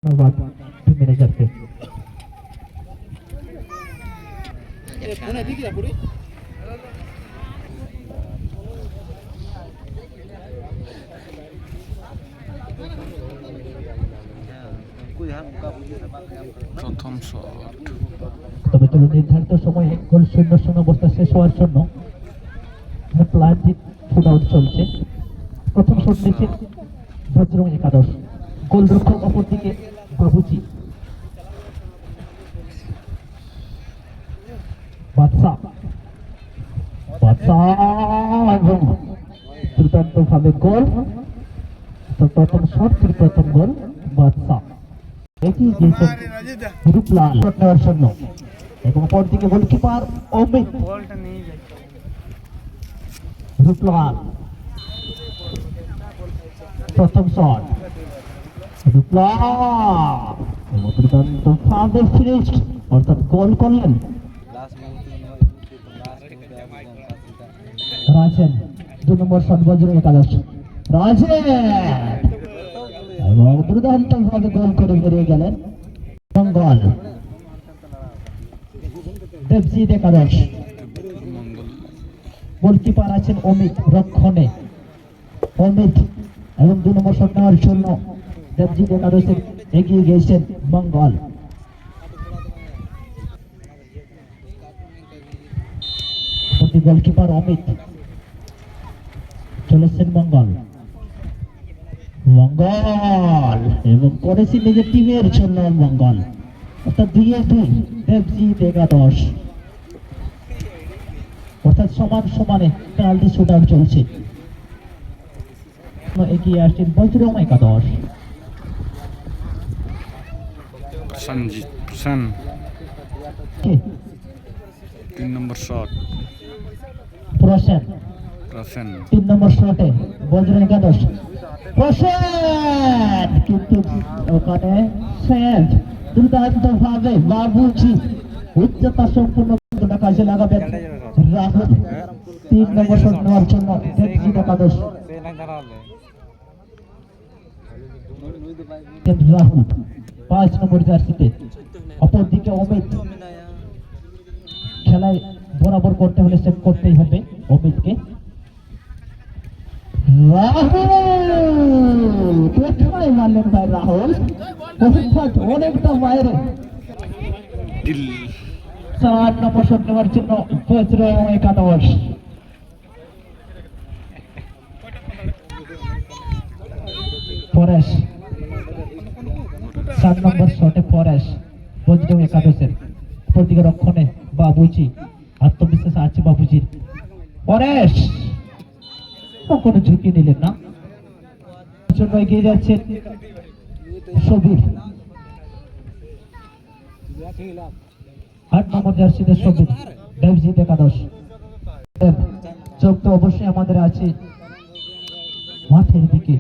धन्यवाद team manager के। প্রথম শট তবে চলো নির্ধারিত সময়ে গোল শূন্য শূন্য অবস্থা শেষ হওয়ার জন্য প্লান্টিক শুট আউট চলছে। প্রথম শট নিচ্ছে বজরং একাদশ, গোলরক্ষক অপরদিকে বাবুজি। বাদশা এবং দুর্দান্ত ভাবে গোল। প্রথম শট, প্রথম গোল বাদশা। এগিয়ে গিয়েছেন রূপলাল শট নেওয়ার জন্য এবং অপরদিকে গোলকিপার অমিত। রূপলাল প্রথম শট, রূপলাল এবং দুর্দান্ত ভাবে ফিনিশ অর্থাৎ গোল করলেন রাজেন। 2 নম্বর শট বজরং একাদশ, রাজেন এবং দুর্দান্ত ভাবে গোল করে বেরিয়ে গেলেন মঙ্গল। দেবজিৎ একাদশ, গোলকিপার আছেন অমিত রক্ষণে। অমিত এবং 2 নম্বর শট নেওয়ার জন্য দেবজিৎ একাদশের এগিয়ে গিয়েছেন মঙ্গল। গোলকিপার অমিত, চলেছেন মঙ্গল। মঙ্গল এবং করেছি নিজের টিমের জন্য মঙ্গল, অর্থাৎ 2-2 দেবজিৎ একাদশ, অর্থাৎ সমান সমানে পেনাল্টি শুট আউট চলছে। এগিয়ে আসছেন বজরং একাদশ। সঞ্জিত সেন 3 নম্বর শট প্রসেন। 3 নম্বর শটে বজরং একাদশ প্রসেন, কিন্তু ওখানে সেভ দুর্দান্ত ভাবে বাবুজি উচ্চতা সম্পূর্ণ কাজে লাগাবেন রাহুল। 3 নম্বর শট নেওয়ার জন্য দেবজিৎ একাদশ রাহুল 5 নম্বর জার্সিতে। অপরদিকে অমিত, খেলায় বরাবর করতে হলে সেভ করতেই হবে অমিতকে। রাহুল কোথায় মারলেন ভাই রাহুল, অনেকটা বাইরে। 4 নম্বর শট নেওয়ার জন্য বজরং একাদশ। পরেশ 7 নম্বর শটে পরেশ বজরং একাদশের। অপরদিকে রক্ষণে বাবুজি, আত্মবিশ্বাস আছে বাবুজির। পরেশ কোনো ঝুঁকি নিলেন না, জন্য এগিয়ে যাচ্ছেন সবির। 8 নম্বর জার্সিতে সবির, দেবজিৎ একাদশ। চোখ তো অবশ্যই আমাদের আছে মাঠের দিকে।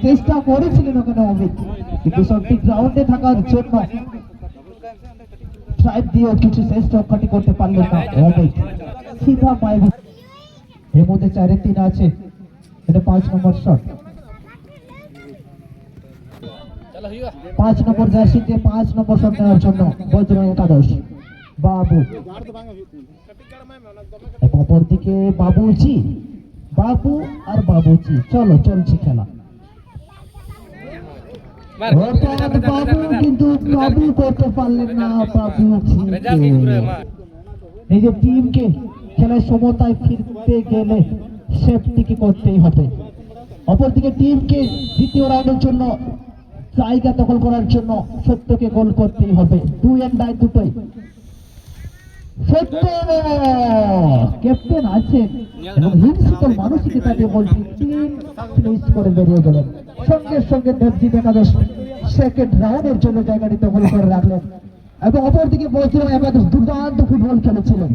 চেষ্টা করেছিলেন ওখানে অমিত, কিন্তু সঠিক গ্রাউন্ডে থাকার জন্য ট্রাইব দিয়েও কিছু চেষ্টা অক্ষাটি করতে পারলেন না অমিত। সিধা পায়ে এর মধ্যে 4-3 আছে। এটা 5 নম্বর শট। 5 নম্বর জার্সিতে 5 নম্বর শট নেওয়ার জন্য বজরং একাদশ বাবু এবং অপরদিকে বাবুজি। বাবু আর বাবুজি, চলো চলছে খেলা। বাবু কিন্তু বাবু করতে পারলেন না, বাবুজি নিজের টিমকে খেলায় সমতায় ফিরতে গেলে সেফটিকে করতেই হবে। অপরদিকে টিমকে দ্বিতীয় রাউন্ডের জন্য জায়গা দখল করার জন্য সত্যকে গোল করতেই হবে। 2 and 9 দুটোই। সত্য ক্যাপ্টেন আছেন এবং হিমশীতল মানসিকতা দিয়ে বলছি ফিনিশ করে বেরিয়ে গেলেন। সঙ্গে সঙ্গে দেবজিৎ একাদশ সেকেন্ড রাউন্ডের জন্য জায়গাটি দখল করে রাখলেন এবং অপরদিকে বজরং একাদশ দুর্দান্ত ফুটবল খেলেছিলেন।